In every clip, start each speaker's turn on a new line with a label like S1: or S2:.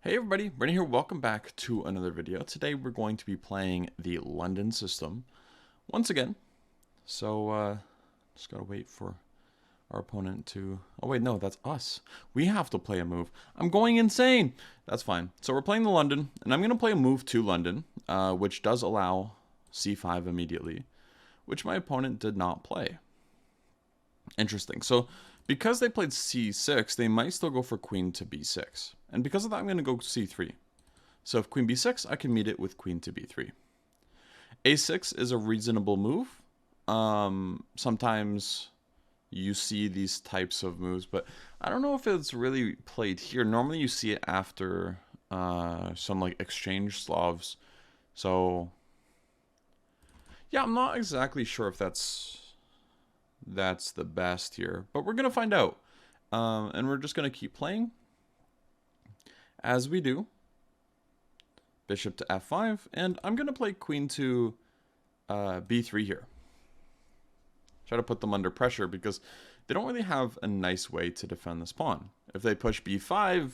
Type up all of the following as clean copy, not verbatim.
S1: Hey everybody, Brennan here. Welcome back to another video. Today we're going to be playing the London system once again. So just gotta wait for our opponent to... Oh wait, no, that's us. We have to play a move. I'm going insane. That's fine. So we're playing the London, and I'm gonna play a move to London, which does allow c5 immediately, which my opponent did not play. Interesting. So because they played c6, they might still go for queen to b6. And because of that, I'm going to go c3. So if queen b6, I can meet it with queen to b3. a6 is a reasonable move. Sometimes you see these types of moves, but I don't know if it's really played here. Normally you see it after some like exchange Slavs. So yeah, I'm not exactly sure if that's the best here, but we're gonna find out, and we're just gonna keep playing as we do. Bishop to f5, and I'm gonna play queen to b3 here. Try to put them under pressure because they don't really have a nice way to defend this pawn. If they push b5,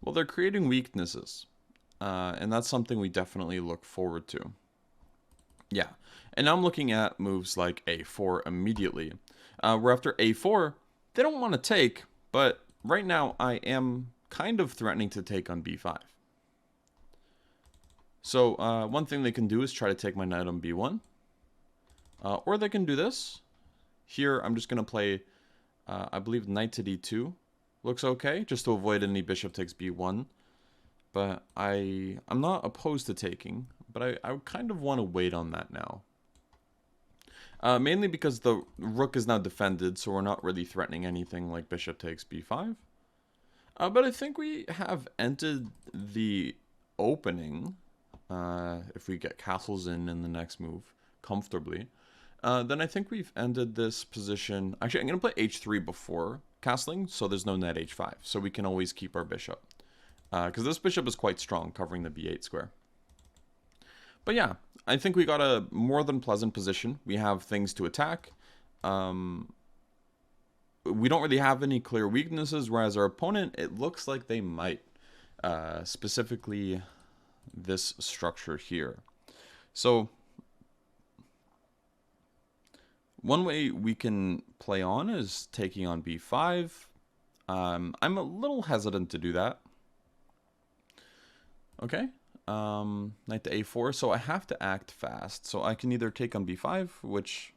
S1: well, they're creating weaknesses, and that's something we definitely look forward to. Yeah, and now I'm looking at moves like a4 immediately. Where after a4, they don't want to take, but right now I am kind of threatening to take on b5. So one thing they can do is try to take my knight on b1. Or they can do this. Here I'm just going to play, I believe, knight to d2. Looks okay, just to avoid any bishop takes b1. But I'm not opposed to taking, but I kind of want to wait on that now. Mainly because the rook is now defended, so we're not really threatening anything like bishop takes b5. But I think we have entered the opening, if we get castles in the next move, comfortably. Then I think we've ended this position. Actually, I'm going to play h3 before castling, so there's no knight h5, so we can always keep our bishop. Because this bishop is quite strong, covering the b8 square. But yeah, I think we got a more than pleasant position. We have things to attack. We don't really have any clear weaknesses, whereas our opponent, it looks like they might. Specifically, this structure here. So, one way we can play on is taking on b5. I'm a little hesitant to do that. Okay, knight to a4, so I have to act fast. So I can either take on b5, which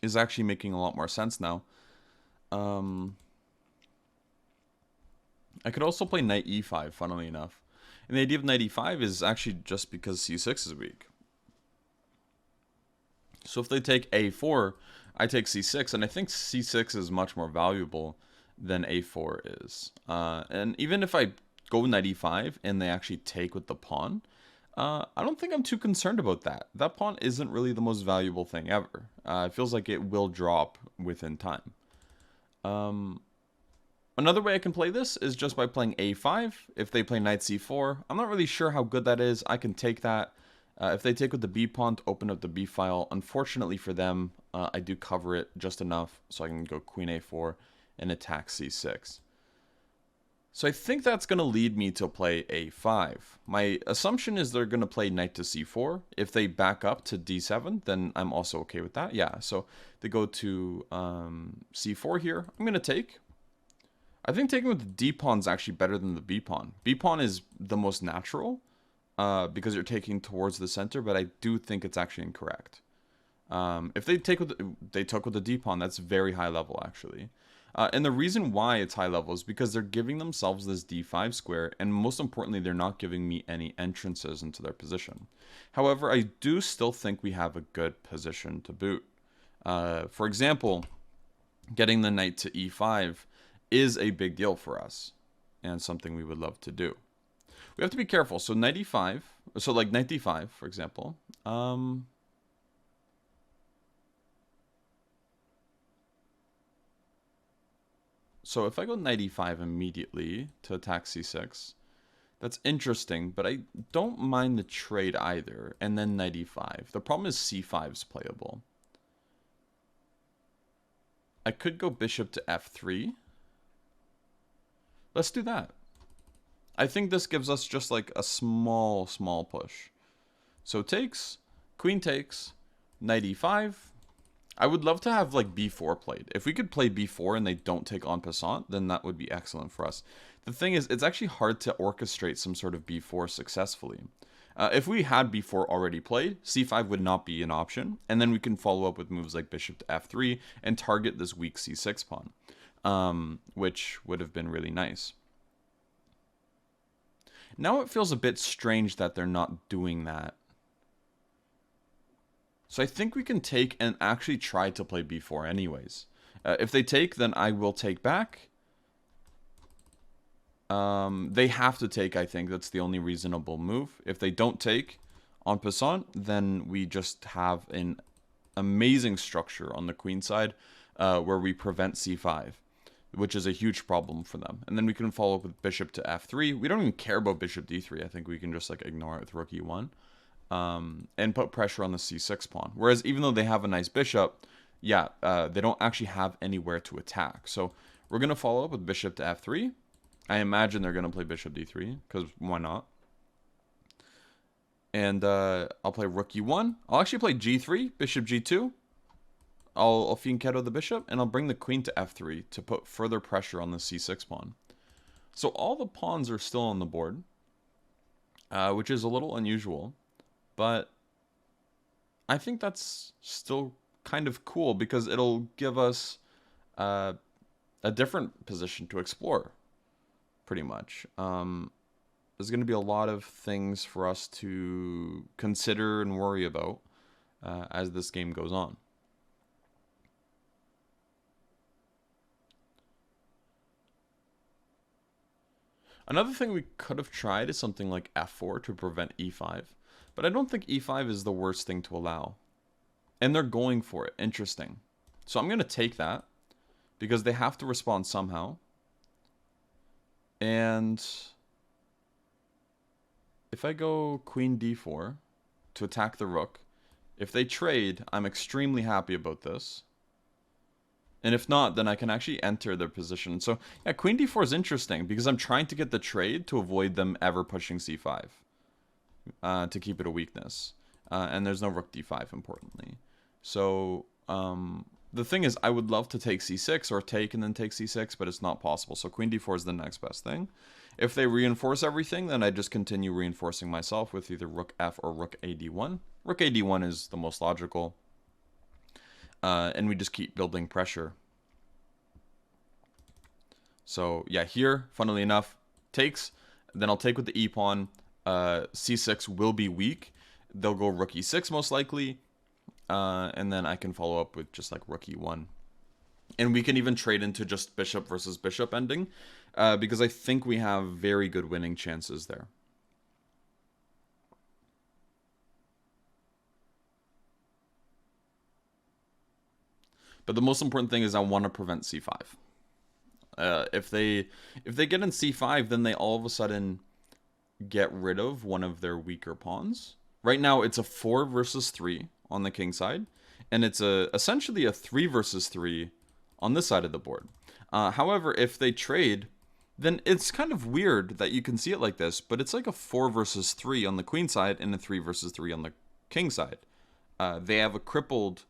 S1: is actually making a lot more sense now. I could also play knight e5, funnily enough. And the idea of knight e5 is actually just because c6 is weak. So if they take a4, I take c6, and I think c6 is much more valuable than a4 is. And even if I go knight e5 and they actually take with the pawn, I don't think I'm too concerned about that. That pawn isn't really the most valuable thing ever. It feels like it will drop within time. Another way I can play this is just by playing a5. If they play knight c4, I'm not really sure how good that is. I can take that. If they take with the b pawn to open up the b file, unfortunately for them, I do cover it just enough so I can go queen a4 and attack c6. So I think that's going to lead me to play a5. My assumption is they're going to play knight to c4. If they back up to d7, then I'm also okay with that. Yeah, so they go to c4 here. I'm going to take. I think taking with the d pawn is actually better than the b pawn. B pawn is the most natural because you're taking towards the center, but I do think it's actually incorrect. If they took with the d pawn, that's very high level actually. And the reason why it's high level is because they're giving themselves this d5 square, and most importantly, they're not giving me any entrances into their position. However, I do still think we have a good position to boot. For example, getting the knight to e5 is a big deal for us, and something we would love to do. We have to be careful. So knight e5, so like knight d5, for example. So if I go knight e5 immediately to attack c6, that's interesting, but I don't mind the trade either. And then knight e5. The problem is c5 is playable. I could go bishop to f3. Let's do that. I think this gives us just like a small push. So takes, queen takes, knight e5. I would love to have like b4 played. If we could play b4 and they don't take en passant, then that would be excellent for us. The thing is, it's actually hard to orchestrate some sort of b4 successfully. If we had b4 already played, c5 would not be an option, and then we can follow up with moves like bishop to f3 and target this weak c6 pawn, which would have been really nice. Now it feels a bit strange that they're not doing that. So I think we can take and actually try to play b4 anyways. If they take, then I will take back. They have to take, I think. That's the only reasonable move. If they don't take en passant, then we just have an amazing structure on the queen side where we prevent c5, which is a huge problem for them. And then we can follow up with bishop to f3. We don't even care about bishop d3. I think we can just like ignore it with rook e1 and put pressure on the c6 pawn. Whereas even though they have a nice bishop, yeah, they don't actually have anywhere to attack. So we're going to follow up with bishop to f3. I imagine they're going to play bishop d3, because why not? And I'll play rook e1. I'll actually play g3, bishop g2. I'll fianchetto the bishop, and I'll bring the queen to f3 to put further pressure on the c6 pawn. So all the pawns are still on the board, which is a little unusual. But I think that's still kind of cool, because it'll give us a different position to explore. Pretty much. There's going to be a lot of things for us to consider and worry about as this game goes on. Another thing we could have tried is something like f4 to prevent e5, but I don't think e5 is the worst thing to allow. And they're going for it. Interesting. So I'm going to take that, because they have to respond somehow. And if I go queen d4 to attack the rook, if they trade, I'm extremely happy about this. And if not, then I can actually enter their position. So yeah, queen d4 is interesting, because I'm trying to get the trade to avoid them ever pushing c5 to keep it a weakness. And there's no rook d5, importantly. So the thing is, I would love to take c6 or take and then take c6, but it's not possible. So queen d4 is the next best thing. If they reinforce everything, then I just continue reinforcing myself with either rook f or rook ad1. Rook ad1 is the most logical. And we just keep building pressure. So yeah, here, funnily enough, takes. Then I'll take with the e-pawn. C6 will be weak. They'll go rook e6 most likely. And then I can follow up with just like rook e1. And we can even trade into just bishop versus bishop ending, because I think we have very good winning chances there. But the most important thing is I want to prevent c5. If they get in c5, then they all of a sudden get rid of one of their weaker pawns. Right now, it's a 4 versus 3 on the king side, and it's essentially a 3 versus 3 on this side of the board. However, if they trade, then it's kind of weird that you can see it like this, but it's like a 4 versus 3 on the queen side and a 3 versus 3 on the king side. They have a crippled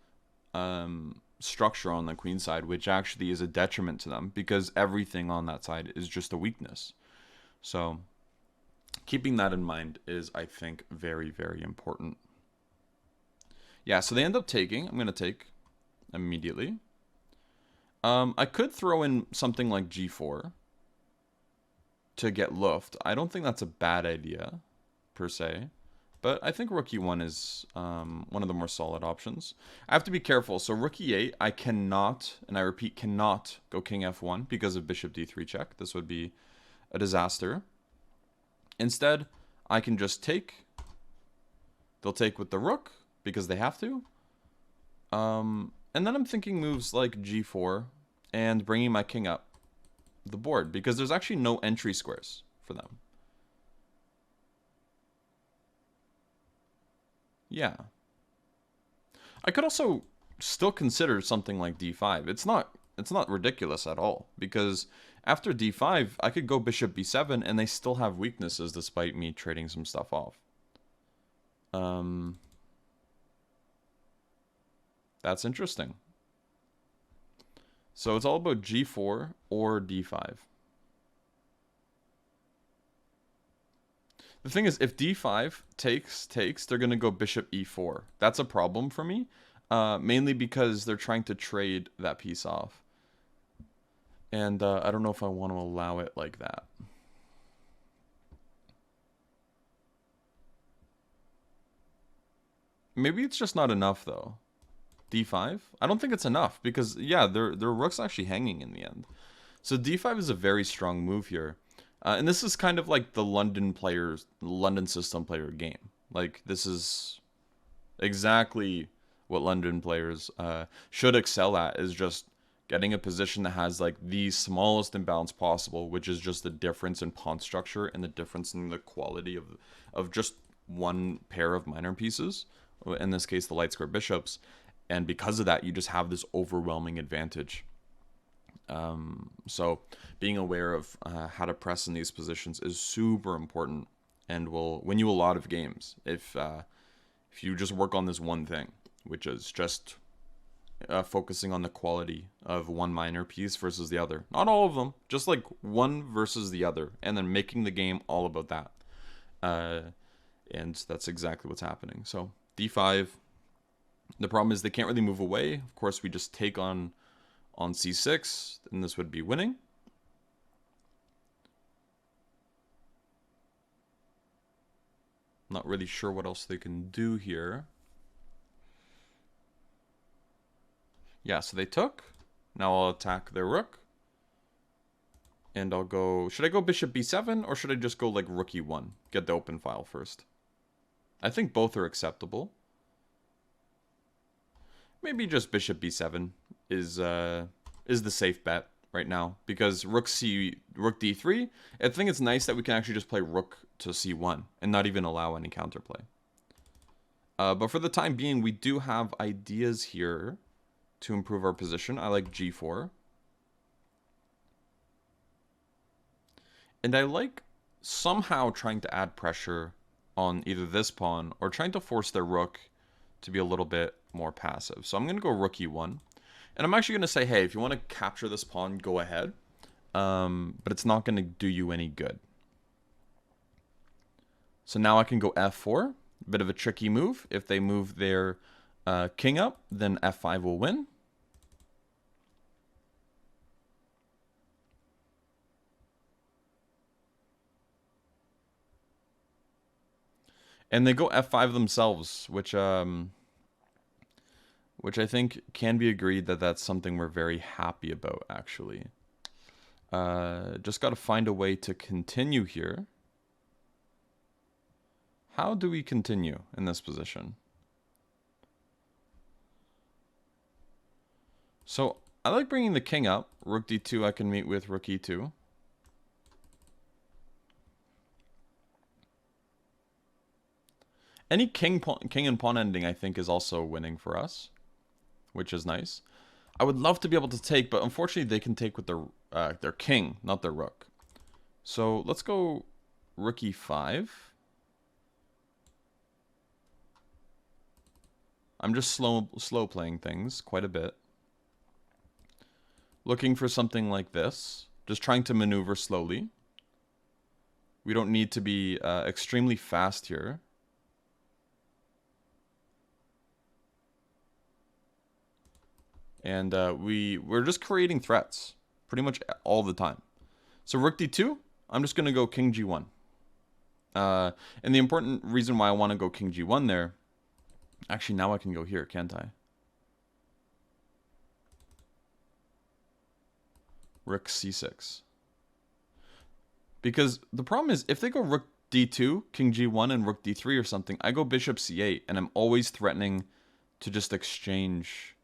S1: structure on the queen side, which actually is a detriment to them, because everything on that side is just a weakness. So keeping that in mind is, I think, very, very important. Yeah, so they end up taking. I'm going to take immediately. I could throw in something like g4 to get luft. I don't think that's a bad idea, per se. But I think rook e1 is one of the more solid options. I have to be careful. So rook e8, I cannot, and I repeat, cannot go king f1 because of bishop d3 check. This would be a disaster. Instead, I can just take. They'll take with the rook because they have to. And then I'm thinking moves like g4 and bringing my king up the board, because there's actually no entry squares for them. Yeah. I could also still consider something like d5. It's not ridiculous at all, because After d5, I could go bishop b7, and they still have weaknesses despite me trading some stuff off. That's interesting. So it's all about g4 or d5. The thing is, if d5 takes, they're going to go bishop e4. That's a problem for me, mainly because they're trying to trade that piece off. And I don't know if I want to allow it like that. Maybe it's just not enough, though. d5? I don't think it's enough, because, yeah, their rook's actually hanging in the end. So d5 is a very strong move here. And this is kind of like the London system player game. Like, this is exactly what London players should excel at, is just getting a position that has like the smallest imbalance possible, which is just the difference in pawn structure and the difference in the quality of just one pair of minor pieces, in this case the light square bishops, and because of that you just have this overwhelming advantage. So being aware of how to press in these positions is super important, and will win you a lot of games if you just work on this one thing, which is just focusing on the quality of one minor piece versus the other. Not all of them, just like one versus the other, and then making the game all about that. And that's exactly what's happening. So d5. The problem is they can't really move away. Of course, we just take on c6, and this would be winning. Not really sure what else they can do here. Yeah, so they took. Now I'll attack their rook. And I'll go... Should I go bishop b7, or should I just go like rook e1? Get the open file first. I think both are acceptable. Maybe just bishop b7 is the safe bet right now, because rook d3. I think it's nice that we can actually just play rook to c1 and not even allow any counterplay. But for the time being, we do have ideas here to improve our position. I like g4. And I like somehow trying to add pressure on either this pawn or trying to force their rook to be a little bit more passive. So I'm going to go rook e1. And I'm actually going to say, hey, if you want to capture this pawn, go ahead. But it's not going to do you any good. So now I can go f4. A bit of a tricky move. If they move their king up, then f5 will win. And they go f5 themselves, which I think can be agreed that that's something we're very happy about, actually. Just got to find a way to continue here. How do we continue in this position? So I like bringing the king up. Rook d2 I can meet with rook e2. Any king and pawn ending, I think, is also winning for us, which is nice. I would love to be able to take, but unfortunately they can take with their king, not their rook. So let's go rook e5. I'm just slow playing things quite a bit. Looking for something like this. Just trying to maneuver slowly. We don't need to be extremely fast here. And we're just creating threats pretty much all the time. So rook d2, I'm just going to go king g1. And the important reason why I want to go king g1 there, actually now I can go here, can't I? Rook c6. Because the problem is, if they go rook d2, king g1, and rook d3 or something, I go bishop c8, and I'm always threatening to just exchange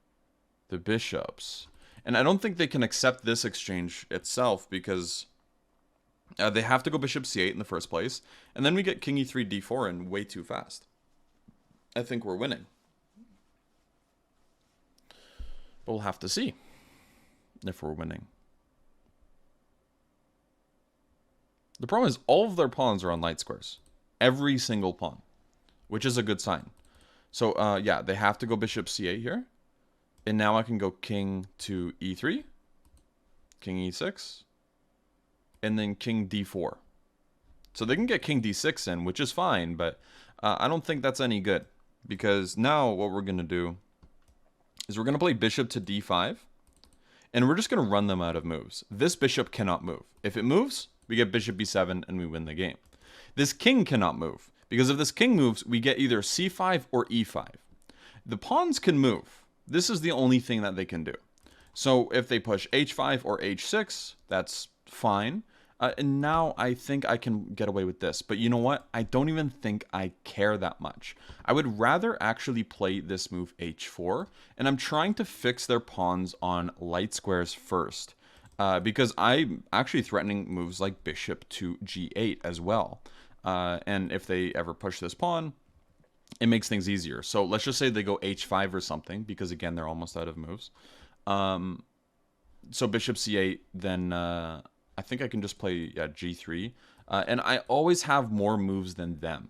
S1: the bishops. And I don't think they can accept this exchange itself, because they have to go bishop c8 in the first place, and then we get king e3 d4 in way too fast. I think we're winning. But we'll have to see if we're winning. The problem is all of their pawns are on light squares. Every single pawn, which is a good sign. So, yeah, they have to go bishop c8 here. And now I can go king to e3, king e6, and then king d4. So they can get king d6 in, which is fine, but I don't think that's any good. Because now what we're going to do is we're going to play bishop to d5, and we're just going to run them out of moves. This bishop cannot move. If it moves, we get bishop b7 and we win the game. This king cannot move, because if this king moves, we get either c5 or e5. The pawns can move. This is the only thing that they can do. So if they push h5 or h6, that's fine. And now I think I can get away with this. But you know what? I don't even think I care that much. I would rather actually play this move h4. And I'm trying to fix their pawns on light squares first. Because I'm actually threatening moves like bishop to g8 as well. And if they ever push this pawn, it makes things easier. So let's just say they go h5 or something. Because again, they're almost out of moves. So bishop c8, then I think I can just play g3. And I always have more moves than them,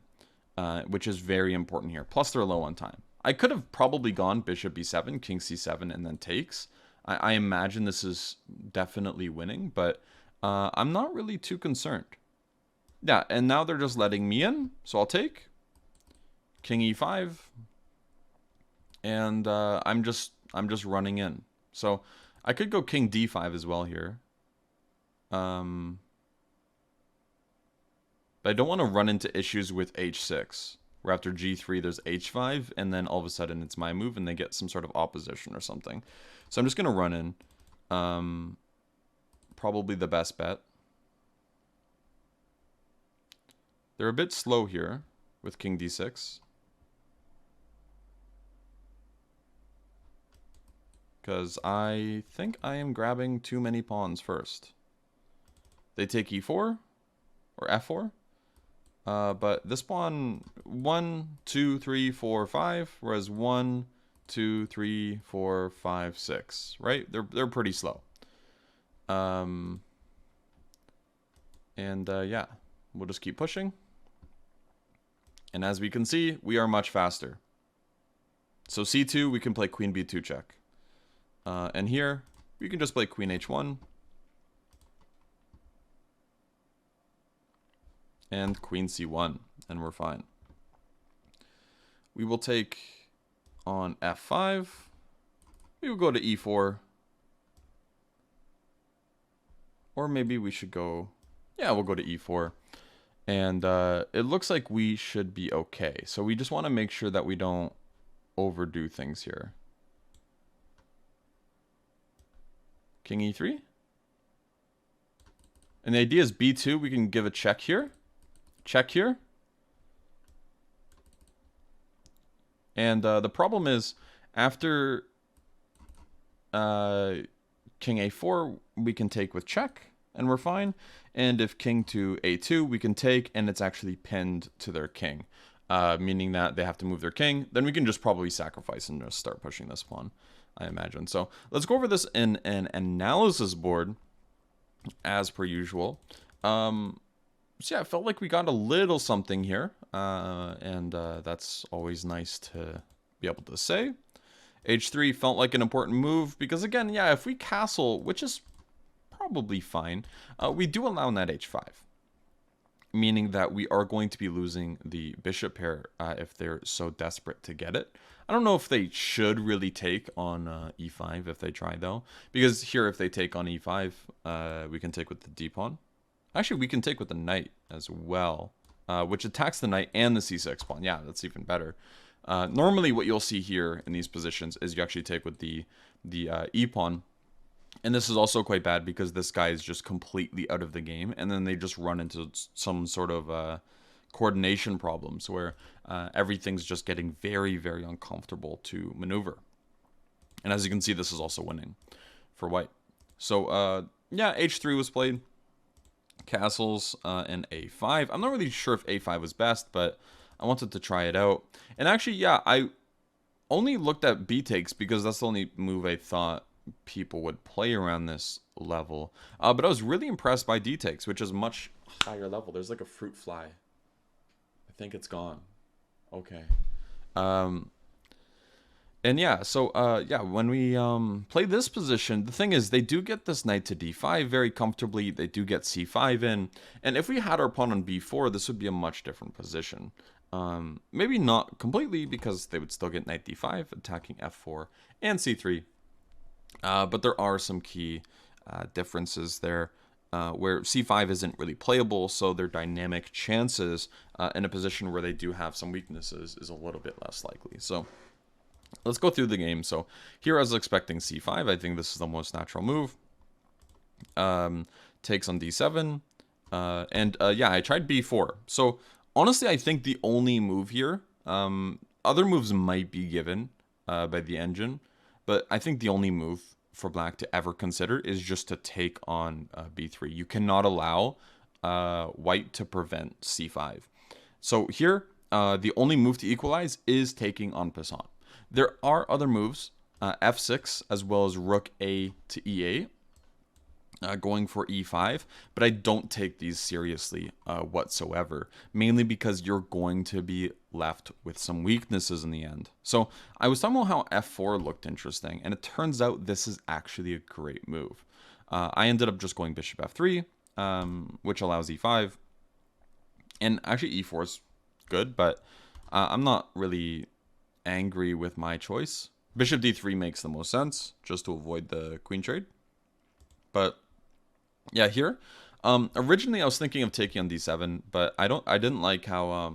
S1: which is very important here. Plus, they're low on time. I could have probably gone bishop b7, king c7, and then takes. I imagine this is definitely winning, but I'm not really too concerned. Yeah, and now they're just letting me in, so I'll take king e5, and I'm just running in. So I could go king d5 as well here. But I don't want to run into issues with h6, where after g3 there's h5, and then all of a sudden it's my move and they get some sort of opposition or something. So I'm just going to run in. Probably the best bet. They're a bit slow here with king d6. Because I think I am grabbing too many pawns first. They take e4 or f4. But this pawn 1, 2, 3, 4, 5, whereas 1, 2, 3, 4, 5, 6, right? They're pretty slow. Yeah, we'll just keep pushing. And as we can see, we are much faster. So c2, we can play queen b2 check. And here, we can just play queen h1. And queen c1, and we're fine. We will take on f5. We will go to e4. Or maybe we should go... Yeah, we'll go to e4. And it looks like we should be okay. So we just want to make sure that we don't overdo things here. King e3. And the idea is b2, we can give a check here. Check here. And the problem is, after king a4, we can take with check, and we're fine. And if king to a2, we can take, and it's actually pinned to their king. Meaning that they have to move their king. Then we can just probably sacrifice and just start pushing this pawn, I imagine. So let's go over this in an analysis board, as per usual. So yeah, I felt like we got a little something here, and that's always nice to be able to say. H3 felt like an important move, because again, yeah, if we castle, which is probably fine, we do allow that h5. Meaning that we are going to be losing the bishop pair if they're so desperate to get it. I don't know if they should really take on e5 if they try, though. Because here, if they take on e5, we can take with the d-pawn. Actually, we can take with the knight as well, which attacks the knight and the c6 pawn. Yeah, that's even better. Normally, what you'll see here in these positions is you actually take with the e-pawn. And this is also quite bad because this guy is just completely out of the game. And then they just run into some sort of coordination problems where everything's just getting very, very uncomfortable to maneuver. And as you can see, this is also winning for white. So, yeah, h3 was played. Castles and a5. I'm not really sure if a5 was best, but I wanted to try it out. And actually, yeah, I only looked at b takes because that's the only move I thought people would play around this level. But I was really impressed by d takes, which is much higher level. There's like a fruit fly. I think it's gone. Okay. Um, and yeah, so yeah, when we play this position, the thing is they do get this knight to d5 very comfortably. They do get c5 in, and if we had our pawn on b4, this would be a much different position. Maybe not completely because they would still get knight d5, attacking f4 and c3. But there are some key differences there. Where c5 isn't really playable, so their dynamic chances in a position where they do have some weaknesses is a little bit less likely. So let's go through the game. So here I was expecting c5. I think this is the most natural move. Takes on d7. Yeah, I tried b4. So honestly, I think the only move here, other moves might be given by the engine, but I think the only move for black to ever consider is just to take on b3. You cannot allow white to prevent c5. So here, the only move to equalize is taking on passant. There are other moves, f6 as well as rook a to e8, going for e5, but I don't take these seriously whatsoever, mainly because you're going to be left with some weaknesses in the end. So I was talking about how f4 looked interesting, and it turns out this is actually a great move. I ended up just going bishop f3, which allows e5, and actually e4 is good, but I'm not really angry with my choice. Bishop d3 makes the most sense, just to avoid the queen trade. But yeah, here, originally I was thinking of taking on d7, but I didn't like how,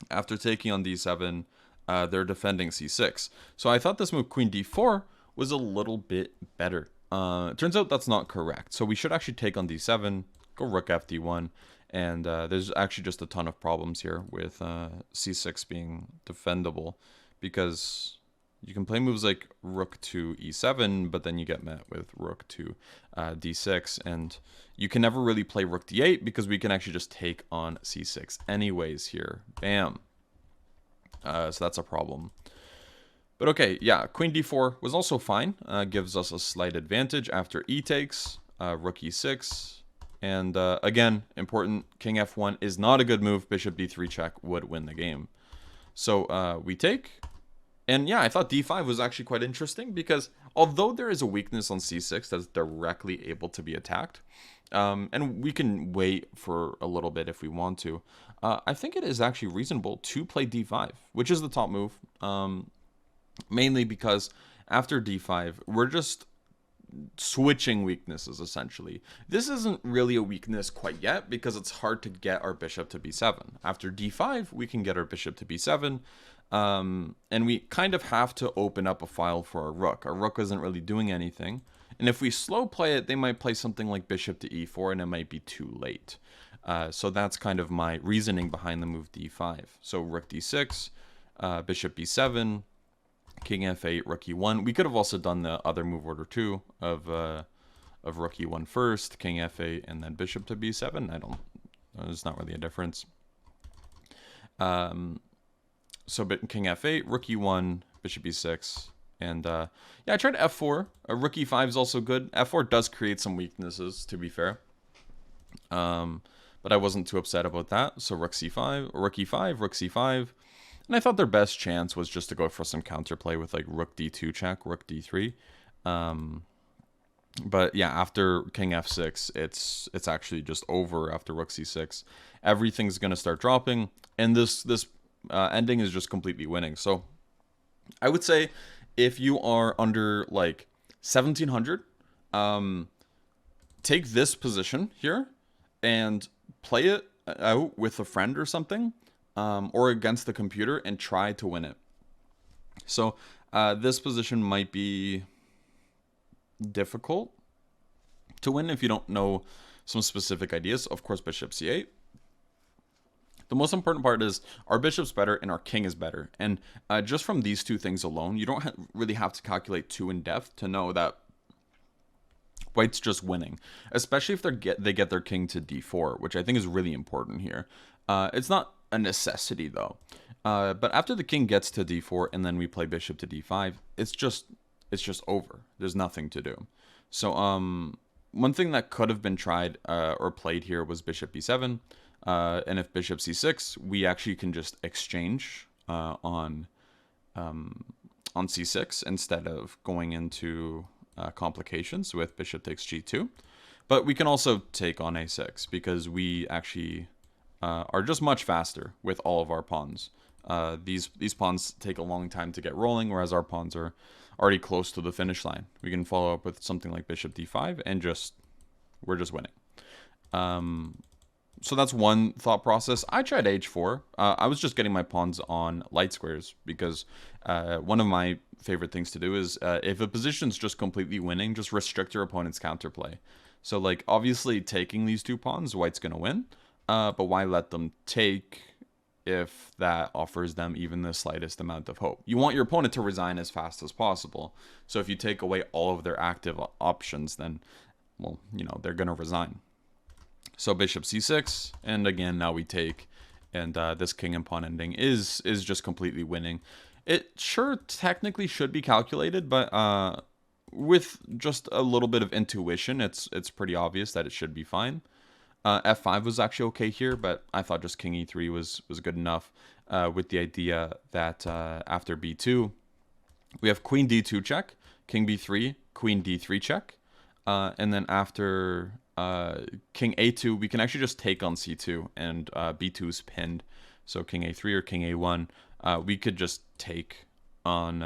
S1: after taking on d7, they're defending c6. So I thought this move, queen d4, was a little bit better. It turns out that's not correct. So we should actually take on d7, go rook f d1, and there's actually just a ton of problems here with c6 being defendable, because you can play moves like rook to e7, but then you get met with rook to d6, and you can never really play rook d8 because we can actually just take on c6 anyways here. Bam. So that's a problem. But okay, yeah, queen d4 was also fine. Gives us a slight advantage after e takes, rook e6, and again, important, king f1 is not a good move. Bishop d3 check would win the game. So we take. And yeah, I thought d5 was actually quite interesting because although there is a weakness on c6 that's directly able to be attacked, and we can wait for a little bit if we want to, I think it is actually reasonable to play d5, which is the top move, mainly because after d5, we're just switching weaknesses, essentially. This isn't really a weakness quite yet because it's hard to get our bishop to b7. After d5, we can get our bishop to b7, and we kind of have to open up a file for our rook. Our rook isn't really doing anything, and if we slow play it, they might play something like bishop to e4, and it might be too late. So that's kind of my reasoning behind the move d5. So rook d6, bishop b7, king f8, rook e1. We could have also done the other move order too of rook e1 first, king f8, and then bishop to b7. There's not really a difference. So king f8, rook e1, bishop e6, and yeah, I tried f4. Rook e5 is also good. f4 does create some weaknesses, to be fair. But I wasn't too upset about that. So rook c5, rook e5, rook c5. And I thought their best chance was just to go for some counterplay with like rook d2 check, rook d3. But yeah, after king f6, it's actually just over after rook c6. Everything's going to start dropping, and this ending is just completely winning. So I would say if you are under like 1700, take this position here and play it out with a friend or something, or against the computer, and try to win it. So this position might be difficult to win if you don't know some specific ideas. Of course, bishop c8. The most important part is our bishop's better and our king is better. And just from these two things alone, you don't really have to calculate too in depth to know that white's just winning, especially if they get their king to d4, which I think is really important here. It's not a necessity though. But after the king gets to d4 and then we play bishop to d5, it's just over. There's nothing to do. So one thing that could have been tried or played here was bishop b7. And if bishop c6, we actually can just exchange on c6 instead of going into complications with bishop takes g2. But we can also take on a6 because we actually are just much faster with all of our pawns. These pawns take a long time to get rolling, whereas our pawns are already close to the finish line. We can follow up with something like bishop d5 and we're just winning. So that's one thought process. I tried h4. I was just getting my pawns on light squares because one of my favorite things to do is if a position's just completely winning, just restrict your opponent's counterplay. So like obviously taking these two pawns, white's gonna win, but why let them take if that offers them even the slightest amount of hope? You want your opponent to resign as fast as possible. So if you take away all of their active options, then, well, you know, they're gonna resign. So bishop c6, and again, now we take, and this king and pawn ending is just completely winning. It sure technically should be calculated, but with just a little bit of intuition, it's pretty obvious that it should be fine. F5 was actually okay here, but I thought just king e3 was good enough with the idea that after b2, we have queen d2 check, king b3, queen d3 check, and then after king a2, we can actually just take on c2, and b2 is pinned. So king a3 or king a1, we could just take on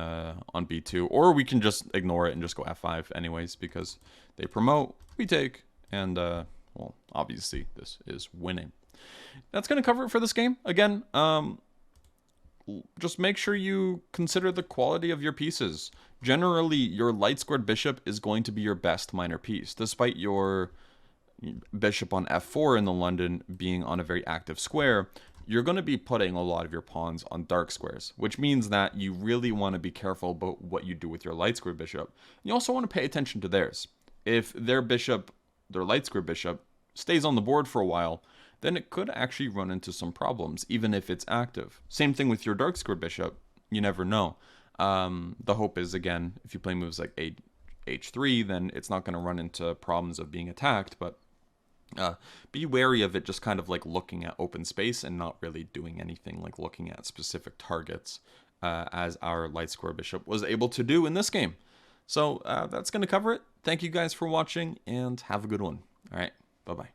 S1: b2, or we can just ignore it and just go f5 anyways because they promote, we take, and well, obviously this is winning. That's going to cover it for this game. Again, just make sure you consider the quality of your pieces. Generally, your light squared bishop is going to be your best minor piece, despite your bishop on f4 in the London being on a very active square. You're going to be putting a lot of your pawns on dark squares, which means that you really want to be careful about what you do with your light square bishop. You also want to pay attention to theirs. If their bishop, their light square bishop, stays on the board for a while, then it could actually run into some problems, even if it's active. Same thing with your dark square bishop. You never know. The hope is, again, if you play moves like h3, then it's not going to run into problems of being attacked, but be wary of it just kind of like looking at open space and not really doing anything, like looking at specific targets, as our light square bishop was able to do in this game. So that's going to cover it. Thank you guys for watching, and have a good one. All right, bye-bye.